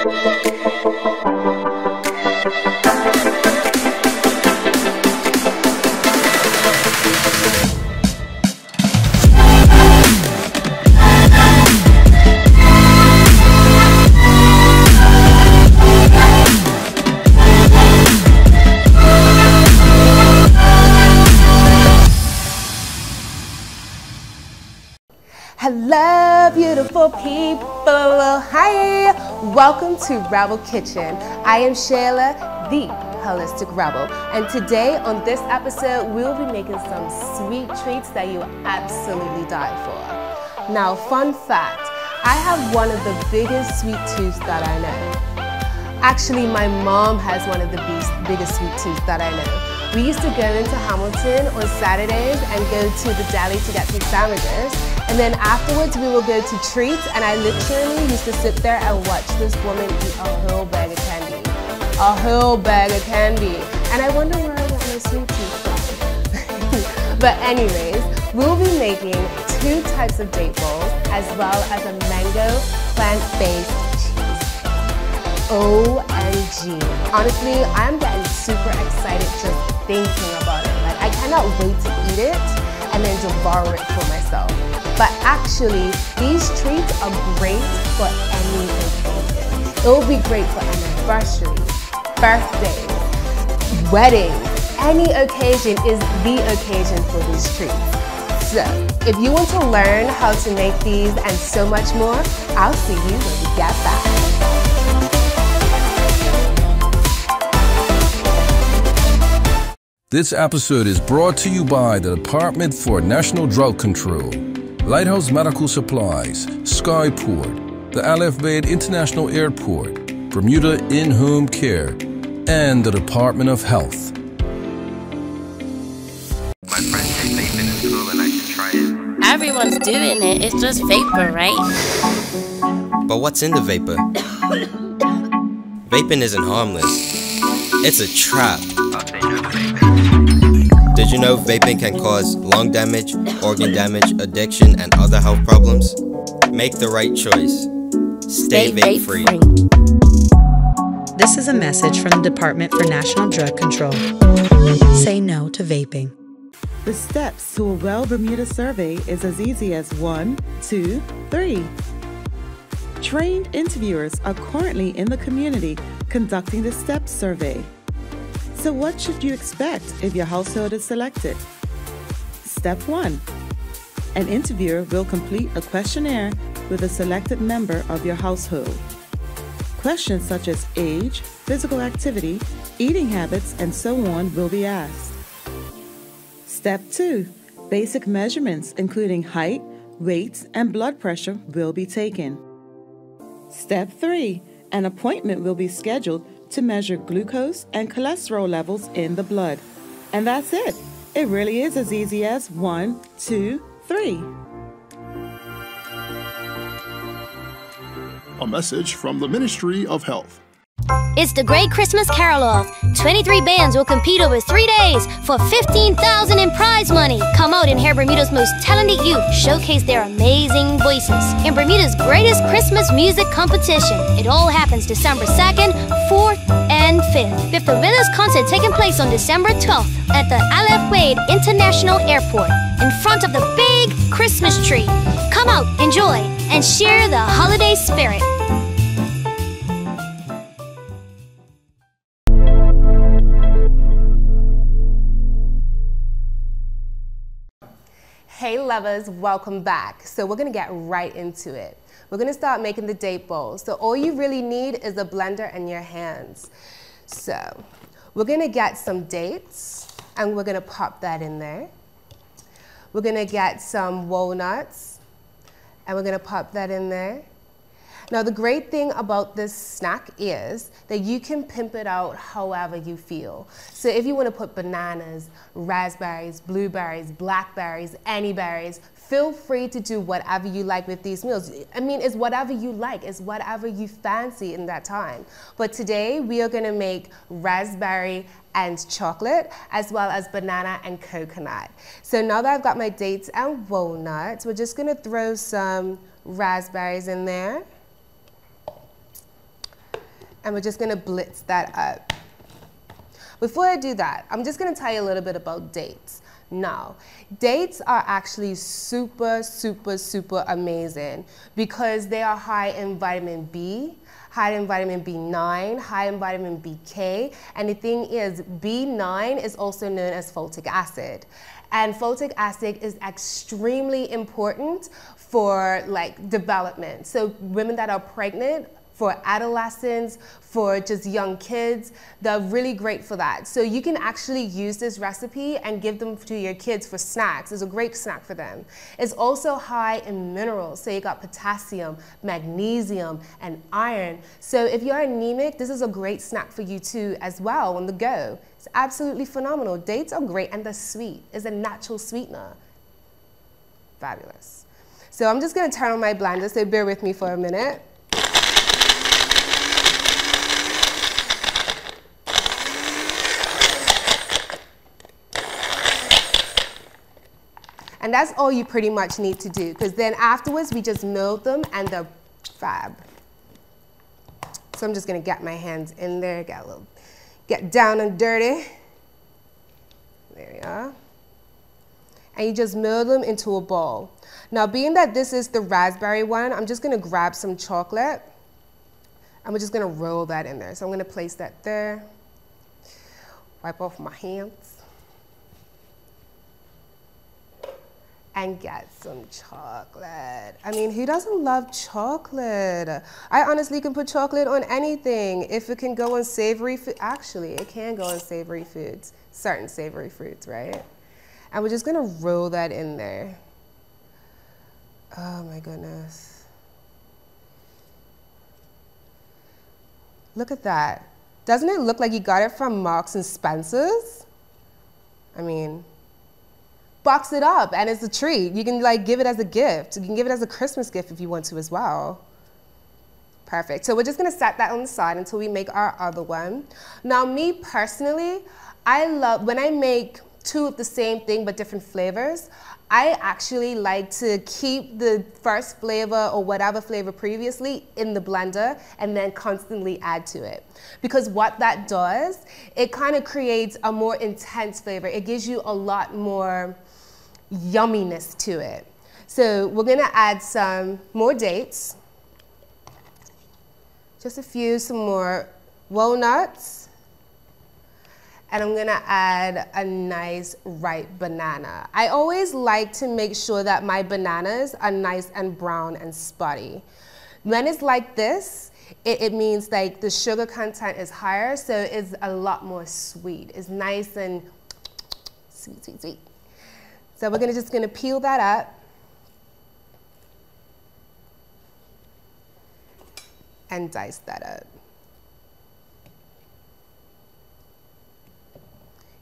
Hello, beautiful people. Hi, welcome to Rebel Kitchen. I am Shaela, the Holistic Rebel, and today on this episode, we'll be making some sweet treats that you absolutely die for. Now, fun fact, I have one of the biggest sweet tooths that I know. Actually, my mom has one of the biggest sweet tooths that I know. We used to go into Hamilton on Saturdays and go to the deli to get some sandwiches. And then afterwards, we will go to treats, and I literally used to sit there and watch this woman eat a whole bag of candy. A whole bag of candy. And I wonder where I got my sweet tooth from. But anyways, we'll be making 2 types of date bowls, as well as a mango plant-based cheese. OMG. Honestly, I'm getting super excited just thinking about it. Like, I cannot wait to eat it and then devour it for myself. But actually, these treats are great for any occasion. It will be great for anniversaries, birthdays, weddings. Any occasion is the occasion for these treats. So, if you want to learn how to make these and so much more, I'll see you when we get back. This episode is brought to you by the Department for National Drug Control, Lighthouse Medical Supplies, Skyport, the Aleph Bay International Airport, Bermuda In-Home Care, and the Department of Health. My friends say vaping is cool and I should try it. Everyone's doing it, it's just vapor, right? But what's in the vapor? Vaping isn't harmless. It's a trap. I'll say no to vaping. Did you know vaping can cause lung damage, organ damage, addiction, and other health problems? Make the right choice. Stay vape free. This is a message from the Department for National Drug Control. Say no to vaping. The steps to a Well Bermuda survey is as easy as 1, 2, 3. Trained interviewers are currently in the community conducting the STEPS survey. So what should you expect if your household is selected? Step 1. An interviewer will complete a questionnaire with a selected member of your household. Questions such as age, physical activity, eating habits, and so on will be asked. Step 2. Basic measurements including height, weight, and blood pressure will be taken. Step 3. An appointment will be scheduled to measure glucose and cholesterol levels in the blood. And that's it. It really is as easy as 1, 2, 3. A message from the Ministry of Health. It's the Great Christmas Carol-Off. 23 bands will compete over 3 days for $15,000 in prize money. Come out and hear Bermuda's most talented youth showcase their amazing voices in Bermuda's greatest Christmas music competition. It all happens December 2nd, 4th, and 5th, with the winners' concert taking place on December 12th at the Aleph Wade International Airport in front of the big Christmas tree. Come out, enjoy, and share the holiday spirit. Hey lovers, welcome back. So we're gonna get right into it. We're gonna start making the date bowls. So all you really need is a blender and your hands. So we're gonna get some dates and we're gonna pop that in there. We're gonna get some walnuts and we're gonna pop that in there. Now the great thing about this snack is that you can pimp it out however you feel. So if you want to put bananas, raspberries, blueberries, blackberries, any berries, feel free to do whatever you like with these meals. I mean, it's whatever you like, it's whatever you fancy in that time. But today we are going to make raspberry and chocolate, as well as banana and coconut. So now that I've got my dates and walnuts, we're just going to throw some raspberries in there. And we're just gonna blitz that up. Before I do that, I'm just gonna tell you a little bit about dates. Now, dates are actually super, super, super amazing because they are high in vitamin B, high in vitamin B9, high in vitamin BK, and the thing is, B9 is also known as folate acid. And folate acid is extremely important for like development. So women that are pregnant, for adolescents, for just young kids, they're really great for that. So you can actually use this recipe and give them to your kids for snacks. It's a great snack for them. It's also high in minerals. So you got potassium, magnesium, and iron. So if you're anemic, this is a great snack for you too as well on the go. It's absolutely phenomenal. Dates are great and they're sweet. It's a natural sweetener. Fabulous. So I'm just gonna turn on my blender, so bear with me for a minute. And that's all you pretty much need to do, because then afterwards we just mold them and they're fab. So I'm just gonna get my hands in there, get down and dirty. There we are. And you just mold them into a bowl. Now, being that this is the raspberry one, I'm just gonna grab some chocolate and we're just gonna roll that in there. So I'm gonna place that there, wipe off my hands. And get some chocolate. I mean, who doesn't love chocolate? I honestly can put chocolate on anything. If it can go on savory food, actually, it can go on savory foods, certain savory foods, right? And we're just gonna roll that in there. Oh my goodness. Look at that. Doesn't it look like you got it from Marks and Spencer's? I mean, box it up and it's a treat. You can like give it as a gift. You can give it as a Christmas gift if you want to as well. Perfect. So we're just gonna set that on the side until we make our other one. Now, me personally, I love, when I make two of the same thing but different flavors, I actually like to keep the first flavor or whatever flavor previously in the blender and then constantly add to it. Because what that does, it kind of creates a more intense flavor. It gives you a lot more yumminess to it. So we're gonna add some more dates. Just a few, some more walnuts. And I'm gonna add a nice ripe banana. I always like to make sure that my bananas are nice and brown and spotty. When it's like this, it means like the sugar content is higher, so it's a lot more sweet. It's nice and sweet, sweet, sweet. So we're just gonna peel that up. And dice that up.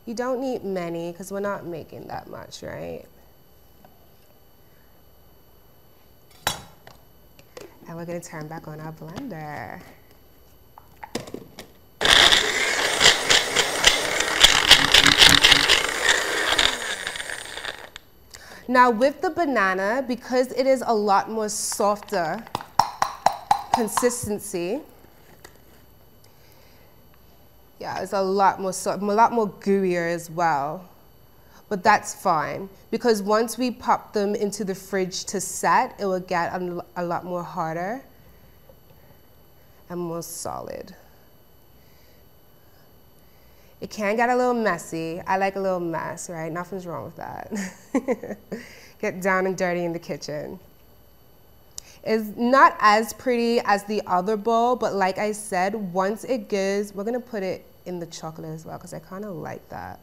You don't need many because we're not making that much, right? And we're gonna turn back on our blender. Now with the banana, because it is a lot more softer consistency, yeah, it's a lot more soft, a lot more gooier as well. But that's fine, because once we pop them into the fridge to set, it will get a lot more harder and more solid. It can get a little messy. I like a little mess, right? Nothing's wrong with that. Get down and dirty in the kitchen. It's not as pretty as the other bowl, but like I said, once it goes, we're gonna put it in the chocolate as well, because I kind of like that.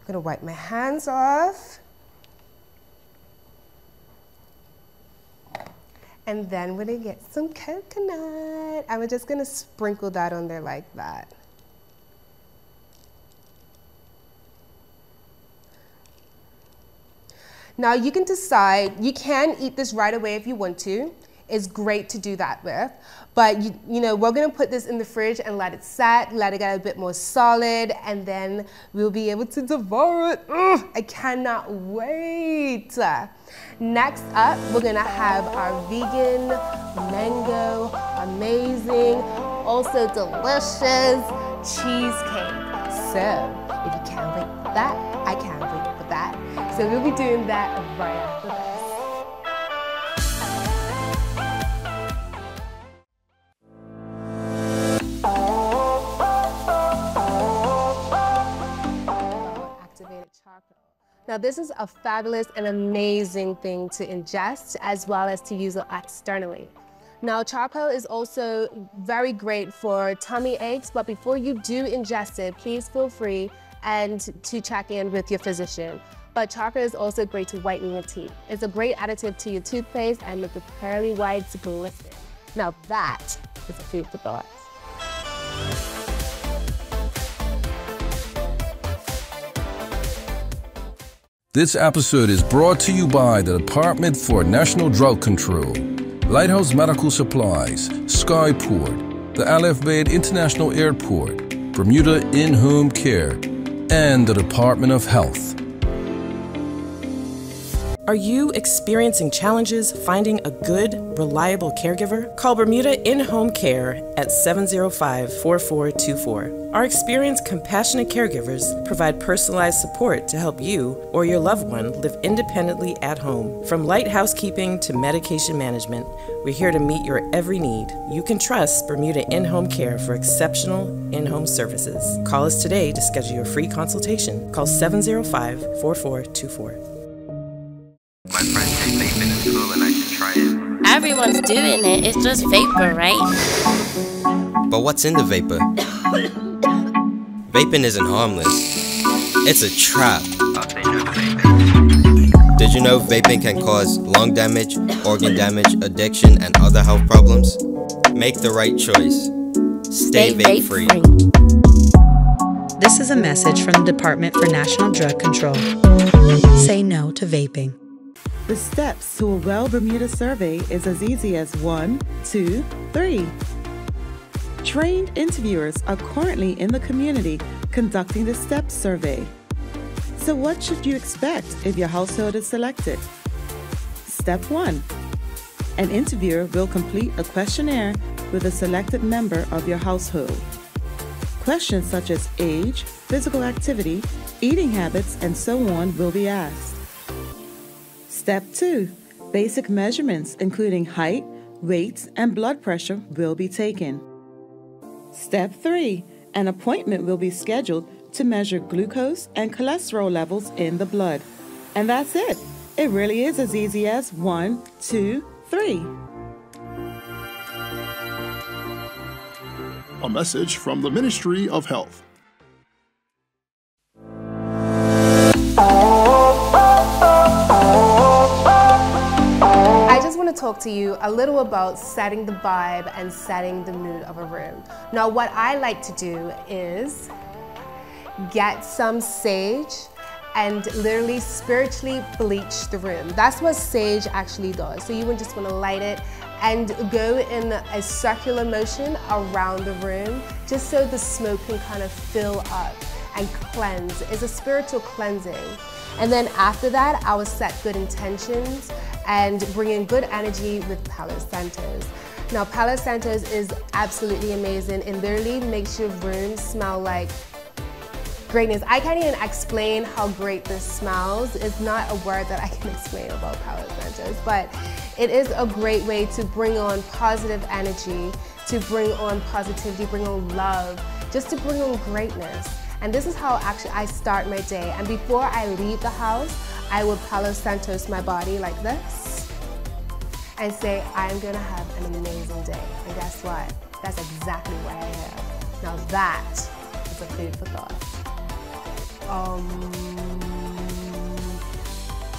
I'm gonna wipe my hands off. And then we're gonna get some coconut. And we're just gonna sprinkle that on there like that. Now you can decide, you can eat this right away if you want to. is great to do that with. But you know, we're gonna put this in the fridge and let it set, let it get a bit more solid, and then we'll be able to devour it. Ugh, I cannot wait. Next up, we're gonna have our vegan mango, amazing, also delicious cheesecake. So if you can't wait for that, I can't wait for that. So we'll be doing that right after this. Now this is a fabulous and amazing thing to ingest as well as to use it externally. Now charcoal is also very great for tummy aches, but before you do ingest it, please feel free and to check in with your physician. But charcoal is also great to whiten your teeth. It's a great additive to your toothpaste and make the pearly whites glisten. Now that is a food for thought. This episode is brought to you by the Department for National Drug Control, Lighthouse Medical Supplies, Skyport, the LF International Airport, Bermuda In-Home Care, and the Department of Health. Are you experiencing challenges finding a good, reliable caregiver? Call Bermuda In-Home Care at 705-4424. Our experienced, compassionate caregivers provide personalized support to help you or your loved one live independently at home. From light housekeeping to medication management, we're here to meet your every need. You can trust Bermuda In-Home Care for exceptional in-home services. Call us today to schedule your free consultation. Call 705-4424. My friends say vaping is cool and I should try it. Everyone's doing it, it's just vapor, right? But what's in the vapor? Vaping isn't harmless. It's a trap. Did you know vaping can cause lung damage, organ damage, addiction, and other health problems? Make the right choice. Stay vape-free. This is a message from the Department for National Drug Control. Say no to vaping. The steps to a well Bermuda survey is as easy as 1, 2, 3. Trained interviewers are currently in the community conducting the STEPS survey. So what should you expect if your household is selected? Step 1. An interviewer will complete a questionnaire with a selected member of your household. Questions such as age, physical activity, eating habits, and so on will be asked. Step 2. Basic measurements including height, weight, and blood pressure will be taken. Step 3. An appointment will be scheduled to measure glucose and cholesterol levels in the blood. And that's it. It really is as easy as 1, 2, 3. A message from the Ministry of Health. Talk to you a little about setting the vibe and setting the mood of a room. Now what I like to do is get some sage and literally spiritually bleach the room. That's what sage actually does. So you would just want to light it and go in a circular motion around the room just so the smoke can kind of fill up and cleanse. It's a spiritual cleansing. And then after that, I will set good intentions and bring in good energy with Palo Santos. Now, Palo Santos is absolutely amazing. It literally makes your room smell like greatness. I can't even explain how great this smells. It's not a word that I can explain about Palo Santos, but it is a great way to bring on positive energy, to bring on positivity, bring on love, just to bring on greatness. And this is how actually I start my day. And before I leave the house, I will Palo Santos my body like this and say, I'm gonna have an amazing day. And guess what? That's exactly what I have. Now that is a food for thought.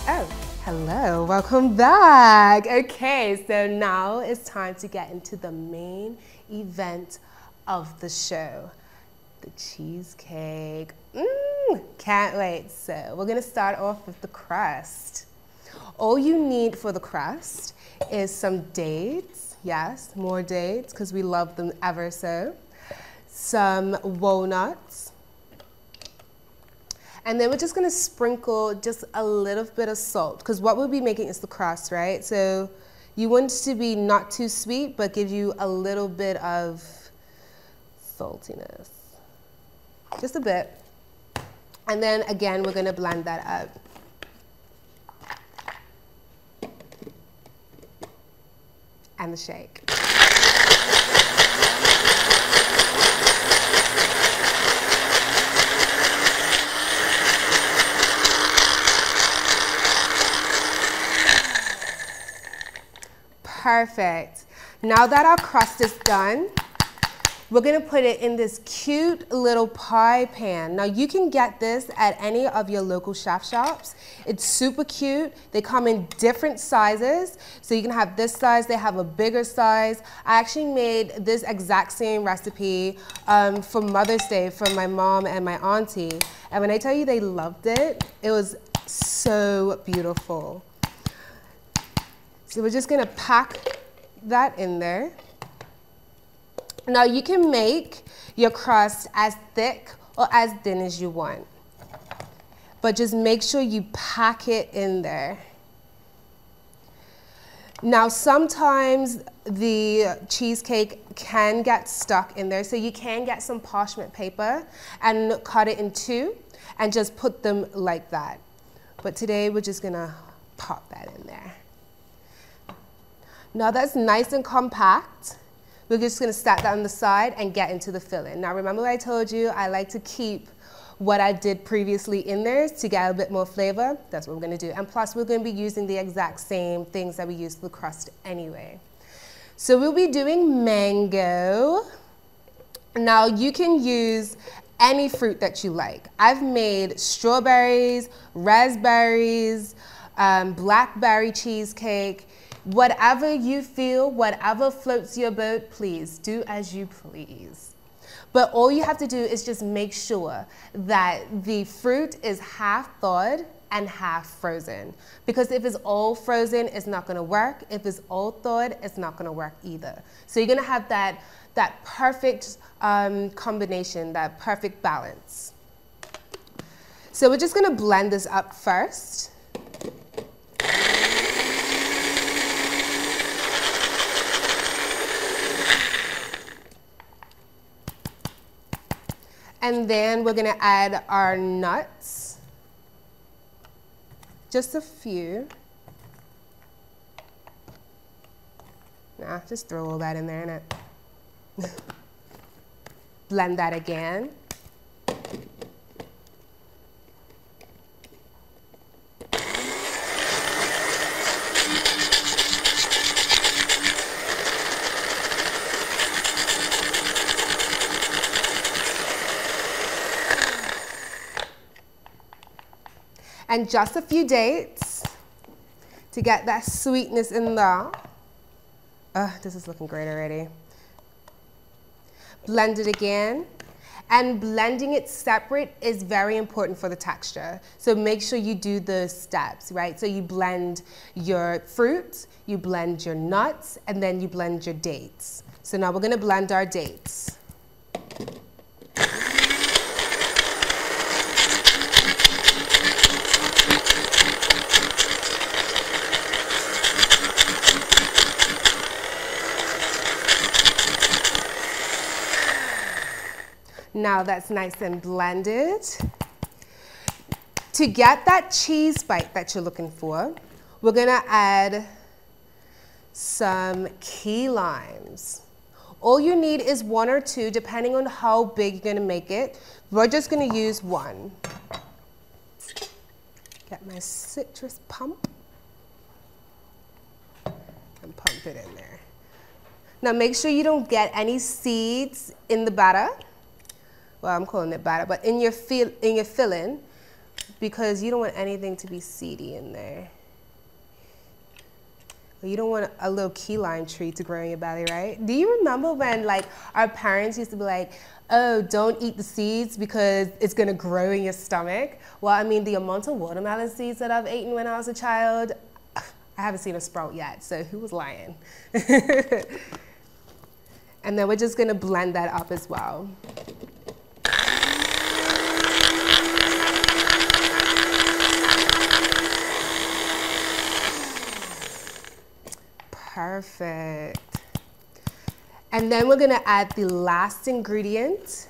Oh, hello, welcome back. Okay, so now it's time to get into the main event of the show. The cheesecake. Can't wait. So we're gonna start off with the crust. All you need for the crust is some dates. Yes, more dates because we love them ever so. Some walnuts. And then we're just going to sprinkle just a little bit of salt because what we'll be making is the crust, right? So you want it to be not too sweet, but give you a little bit of saltiness. Just a bit. And then again, we're going to blend that up. And the shake. Perfect. Now that our crust is done, we're gonna put it in this cute little pie pan. Now you can get this at any of your local chef shops. It's super cute. They come in different sizes. So you can have this size, they have a bigger size. I actually made this exact same recipe for Mother's Day for my mom and my auntie. And when I tell you they loved it, it was so beautiful. So we're just gonna pack that in there. Now you can make your crust as thick or as thin as you want, but just make sure you pack it in there. Now sometimes the cheesecake can get stuck in there, so you can get some parchment paper and cut it in two and just put them like that. But today we're just gonna pop that in there. Now that's nice and compact. We're just gonna stack that on the side and get into the filling. Now remember what I told you, I like to keep what I did previously in there to get a bit more flavor. That's what we're gonna do. And plus we're gonna be using the exact same things that we use for the crust anyway. So we'll be doing mango. Now you can use any fruit that you like. I've made strawberries, raspberries, blackberry cheesecake. Whatever you feel, whatever floats your boat, please do as you please. But all you have to do is just make sure that the fruit is half thawed and half frozen. Because if it's all frozen, it's not gonna work. If it's all thawed, it's not gonna work either. So you're gonna have that perfect combination, that perfect balance. So we're just gonna blend this up first. And then we're gonna add our nuts. Just a few. Nah, just throw all that in there, innit? Blend that again. And just a few dates to get that sweetness in there. This is looking great already. Blend it again. And blending it separate is very important for the texture. So make sure you do the steps, right? So you blend your fruit, you blend your nuts, and then you blend your dates. So now we're gonna blend our dates. Now that's nice and blended. To get that cheese bite that you're looking for, we're gonna add some key limes. All you need is one or two, depending on how big you're gonna make it. We're just gonna use one. Get my citrus pump and pump it in there. Now make sure you don't get any seeds in the batter. Well, I'm calling it batter, but in your filling, because you don't want anything to be seedy in there. You don't want a little key lime tree to grow in your belly, right? Do you remember when like our parents used to be like, oh, don't eat the seeds because it's gonna grow in your stomach? Well, I mean, the amount of watermelon seeds that I've eaten when I was a child, I haven't seen a sprout yet, so who was lying? And then we're just gonna blend that up as well. Perfect. And then we're gonna add the last ingredient,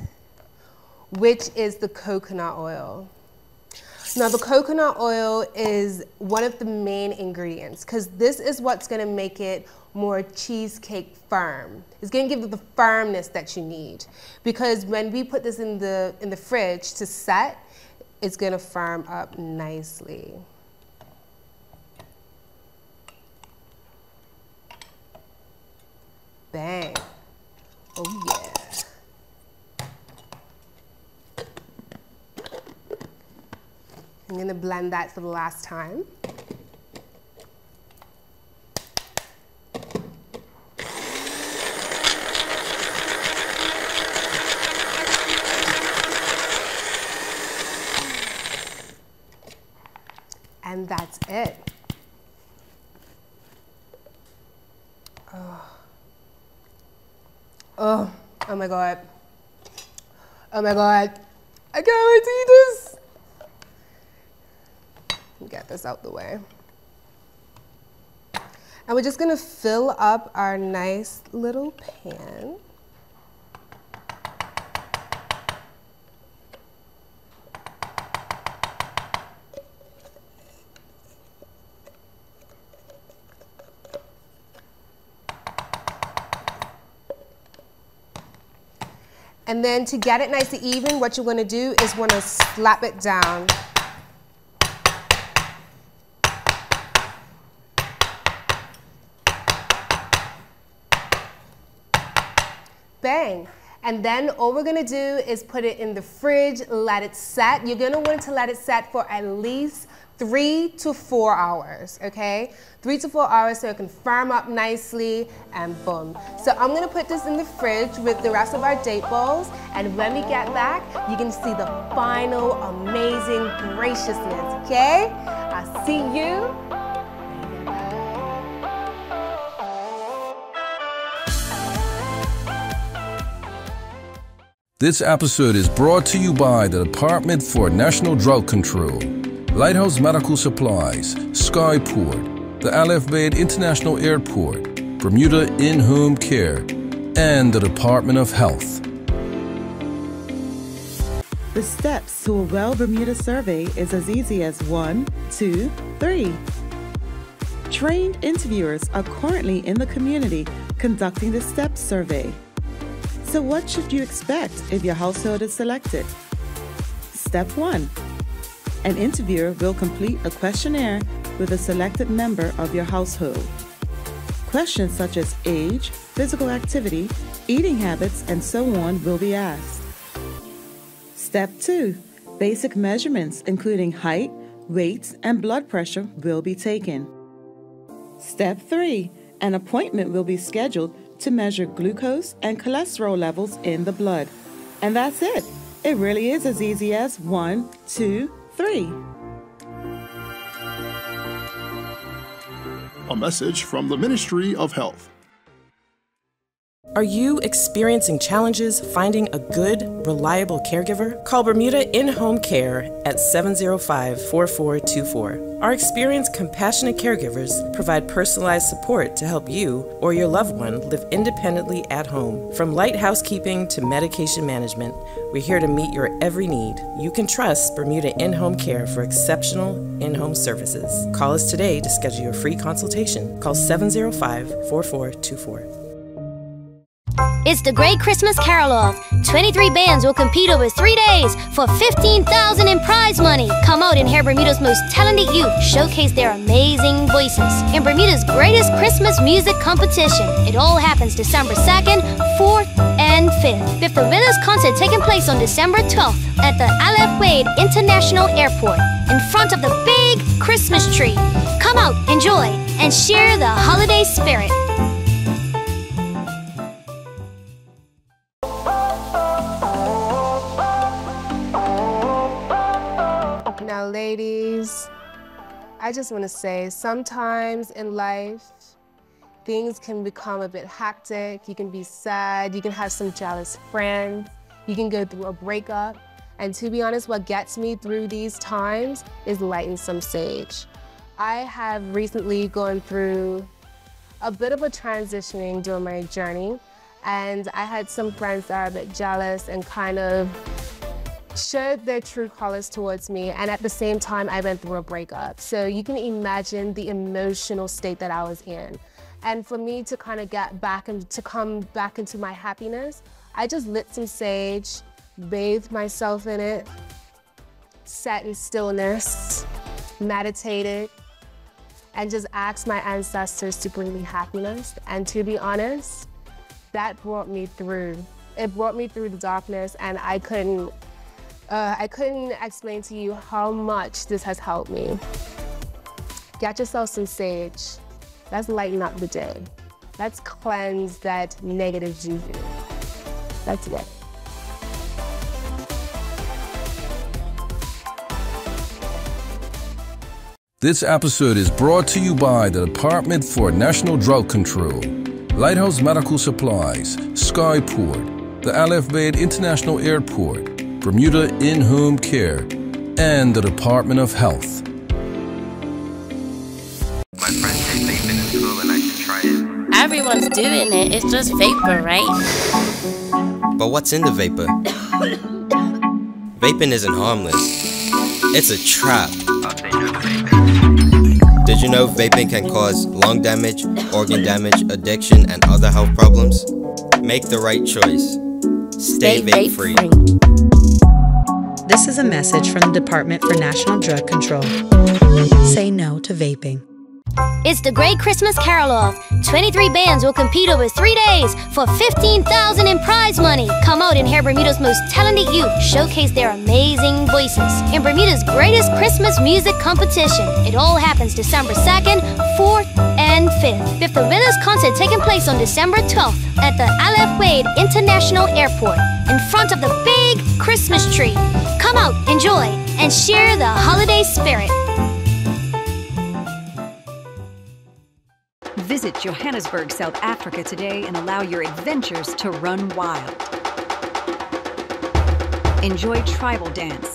which is the coconut oil. Now the coconut oil is one of the main ingredients because this is what's gonna make it more cheesecake firm. It's gonna give you the firmness that you need because when we put this in the fridge to set, it's gonna firm up nicely. Bang. Oh yeah. I'm gonna blend that for the last time. And that's it. Oh my God. Oh my God. I can't wait to eat this. Get this out the way. And we're just gonna fill up our nice little pan. And then to get it nice and even, what you're gonna do is wanna slap it down. Bang. And then all we're gonna do is put it in the fridge, let it set. You're gonna want to let it set for at least 3 to 4 hours, okay? 3 to 4 hours so it can firm up nicely and boom. So I'm gonna put this in the fridge with the rest of our date balls, and when we get back, you can see the final amazing graciousness, okay? I'll see you. This episode is brought to you by the Department for National Drug Control, Lighthouse Medical Supplies, Skyport, the Al-Bayt International Airport, Bermuda In-Home Care, and the Department of Health. The steps to a Well Bermuda survey is as easy as 1, 2, 3. Trained interviewers are currently in the community conducting the STEPS survey. So what should you expect if your household is selected? Step 1. An interviewer will complete a questionnaire with a selected member of your household. Questions such as age, physical activity, eating habits, and so on will be asked. Step 2. Basic measurements including height, weight, and blood pressure will be taken. Step 3. An appointment will be scheduled to measure glucose and cholesterol levels in the blood. And that's it. It really is as easy as 1, 2, 3. A message from the Ministry of Health. Are you experiencing challenges finding a good, reliable caregiver? Call Bermuda In-Home Care at 705-4424. Our experienced, compassionate caregivers provide personalized support to help you or your loved one live independently at home. From light housekeeping to medication management, we're here to meet your every need. You can trust Bermuda In-Home Care for exceptional in-home services. Call us today to schedule your free consultation. Call 705-4424. It's the Great Christmas Carol-Off. 23 bands will compete over 3 days for $15,000 in prize money. Come out and hear Bermuda's most talented youth showcase their amazing voices in Bermuda's greatest Christmas music competition. It all happens December 2nd, 4th, and 5th, with the winners' concert taking place on December 12th at the Al-Bayt International Airport in front of the big Christmas tree. Come out, enjoy, and share the holiday spirit. Now, ladies, I just want to say, sometimes in life, things can become a bit hectic. You can be sad, you can have some jealous friends, you can go through a breakup. And to be honest, what gets me through these times is lighting some sage. I have recently gone through a bit of a transitioning during my journey, and I had some friends that are a bit jealous and kind of showed their true colors towards me, and at the same time I went through a breakup. So you can imagine the emotional state that I was in. And for me to kind of get back and to come back into my happiness, I just lit some sage, bathed myself in it, sat in stillness, meditated, and just asked my ancestors to bring me happiness. And to be honest, that brought me through. It brought me through the darkness, and I couldn't explain to you how much this has helped me. Get yourself some sage. Let's lighten up the day. Let's cleanse that negative juju. That's it. This episode is brought to you by the Department for National Drug Control, Lighthouse Medical Supplies, Skyport, the LF International Airport, Bermuda In-Home Care, and the Department of Health. My friends say vaping is cool and I should try it. Everyone's doing it. It's just vapor, right? But what's in the vapor? Vaping isn't harmless. It's a trap. Did you know vaping can cause lung damage, organ damage, addiction, and other health problems? Make the right choice. Stay vape free. This is a message from the Department for National Drug Control. Say no to vaping. It's the Great Christmas Carol-Off. 23 bands will compete over 3 days for $15,000 in prize money. Come out and hear Bermuda's most talented youth showcase their amazing voices in Bermuda's greatest Christmas music competition. It all happens December 2nd, 4th, and 5th. With the winners' concert taking place on December 12th at the Aleph Wade International Airport in front of the big Christmas tree. Come out, enjoy, and share the holiday spirit. Visit Johannesburg, South Africa today and allow your adventures to run wild. Enjoy tribal dance,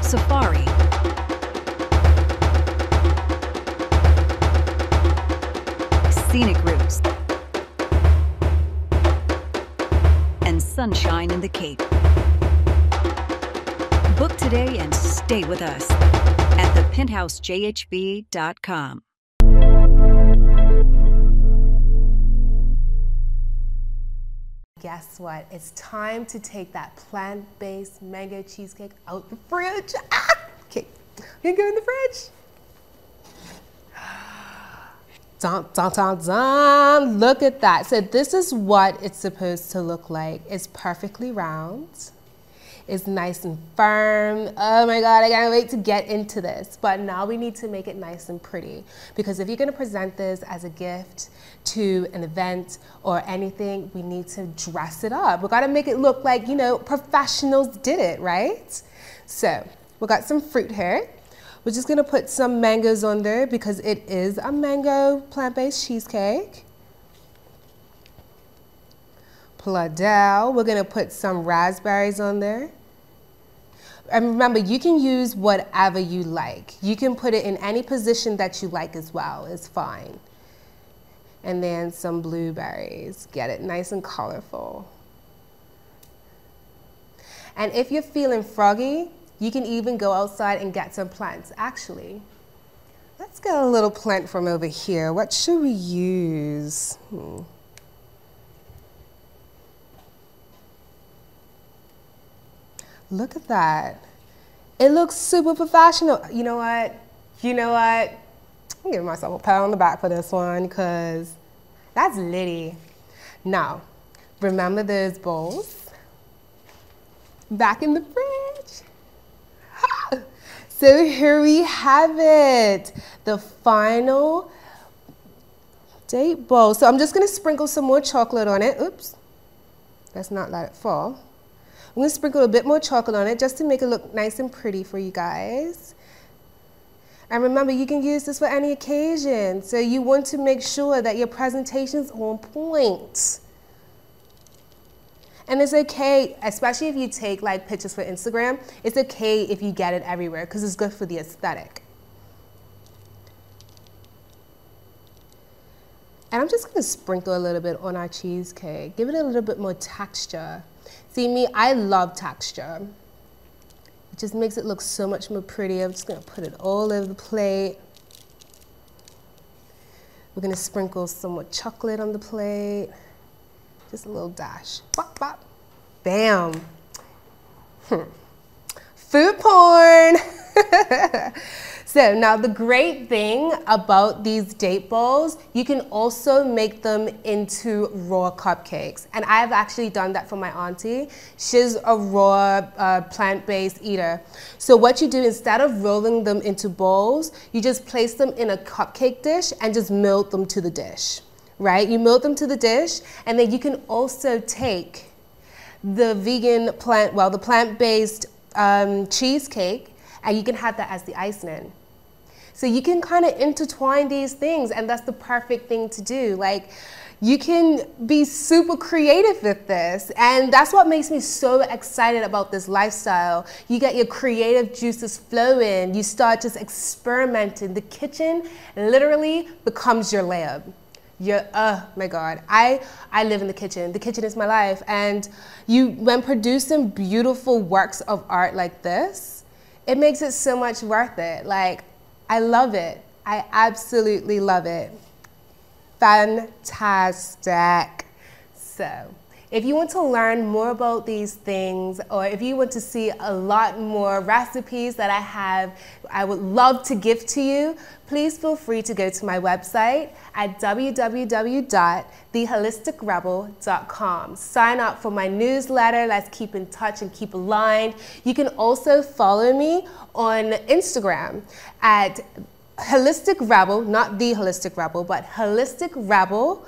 safari, scenic routes, and sunshine in the Cape. Book today and stay with us at thepenthousejhb.com. Guess what? It's time to take that plant-based mango cheesecake out the fridge. Ah! Okay, you can go in the fridge. Dun, dun, dun, dun. Look at that. So this is what it's supposed to look like. It's perfectly round. It's nice and firm. Oh my God, I can't wait to get into this. But now we need to make it nice and pretty, because if you're gonna present this as a gift to an event or anything, we need to dress it up. We gotta make it look like, you know, professionals did it, right? So we got some fruit here. We're just gonna put some mangoes on there because it is a mango plant-based cheesecake. Pladel, we're gonna put some raspberries on there. And remember, you can use whatever you like. You can put it in any position that you like as well, it's fine. And then some blueberries, get it nice and colorful. And if you're feeling froggy, you can even go outside and get some plants. Actually, let's get a little plant from over here. What should we use? Look at that. It looks super professional. You know what? You know what? I'm giving myself a pat on the back for this one because that's litty. Now, remember those bowls? Back in the fridge. So here we have it. The final date bowl. So I'm just gonna sprinkle some more chocolate on it. Oops, let's not let it fall. I'm gonna sprinkle a bit more chocolate on it just to make it look nice and pretty for you guys. And remember, you can use this for any occasion. So you want to make sure that your presentation's on point. And it's okay, especially if you take like pictures for Instagram, it's okay if you get it everywhere because it's good for the aesthetic. And I'm just gonna sprinkle a little bit on our cheesecake. Give it a little bit more texture. See me, I love texture. It just makes it look so much more pretty. I'm just gonna put it all over the plate. We're gonna sprinkle some more chocolate on the plate. Just a little dash. Bop, bop. Bam. Food porn. So now the great thing about these date balls, you can also make them into raw cupcakes. And I've actually done that for my auntie. She's a raw plant-based eater. So what you do, instead of rolling them into bowls, you just place them in a cupcake dish and just melt them to the dish, right? You melt them to the dish, and then you can also take the the plant-based cheesecake, and you can have that as the icing. So you can kind of intertwine these things, and that's the perfect thing to do. Like, you can be super creative with this, and that's what makes me so excited about this lifestyle. You get your creative juices flowing, you start just experimenting. The kitchen literally becomes your lab. Oh my God, I live in the kitchen. The kitchen is my life. And when producing beautiful works of art like this, it makes it so much worth it. Like, I love it. I absolutely love it. Fantastic. So, if you want to learn more about these things, or if you want to see a lot more recipes that I would love to give to you, please feel free to go to my website at www.theholisticrebel.com. Sign up for my newsletter. Let's keep in touch and keep aligned. You can also follow me on Instagram at Holistic Rebel, not The Holistic Rebel, but Holistic Rebel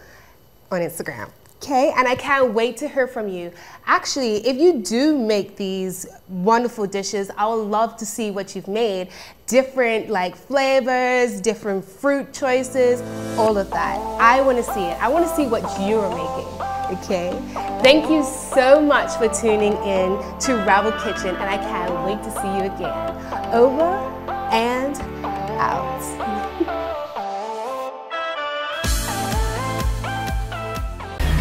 on Instagram. Okay, and I can't wait to hear from you. Actually, if you do make these wonderful dishes, I would love to see what you've made. Different like flavors, different fruit choices, all of that. I want to see it. I want to see what you're making. Okay, thank you so much for tuning in to Rebel Kitchen, and I can't wait to see you again. Over and out.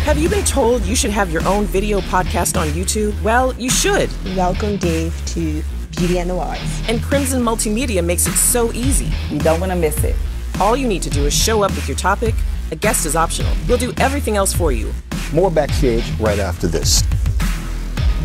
Have you been told you should have your own video podcast on YouTube? Well, you should. Welcome, Dave, to Beauty and the Wise. And Crimson Multimedia makes it so easy. You don't want to miss it. All you need to do is show up with your topic. A guest is optional. We'll do everything else for you. More backstage right after this.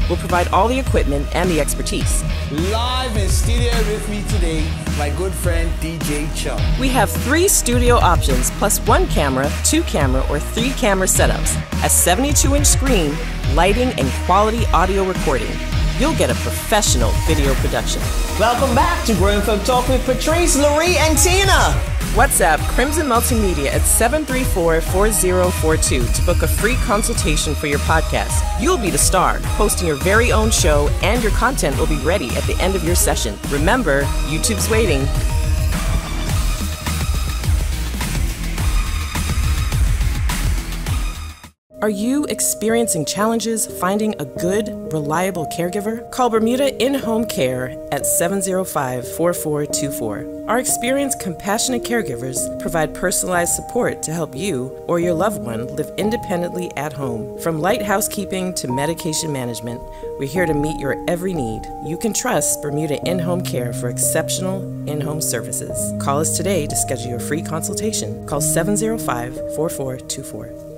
We'll provide all the equipment and the expertise. Live in studio with me today, my good friend DJ Chuck. We have 3 studio options, plus 1 camera, 2 camera, or 3 camera setups, a 72-inch screen, lighting, and quality audio recording. You'll get a professional video production. Welcome back to Grown Folk Talk with Patrice, Loree, and Tina. WhatsApp Crimson Multimedia at 734-4042 to book a free consultation for your podcast. You'll be the star, hosting your very own show, and your content will be ready at the end of your session. Remember, YouTube's waiting. Are you experiencing challenges finding a good, reliable caregiver? Call Bermuda In-Home Care at 705-4424. Our experienced, compassionate caregivers provide personalized support to help you or your loved one live independently at home. From light housekeeping to medication management, we're here to meet your every need. You can trust Bermuda In-Home Care for exceptional in-home services. Call us today to schedule your free consultation. Call 705-4424.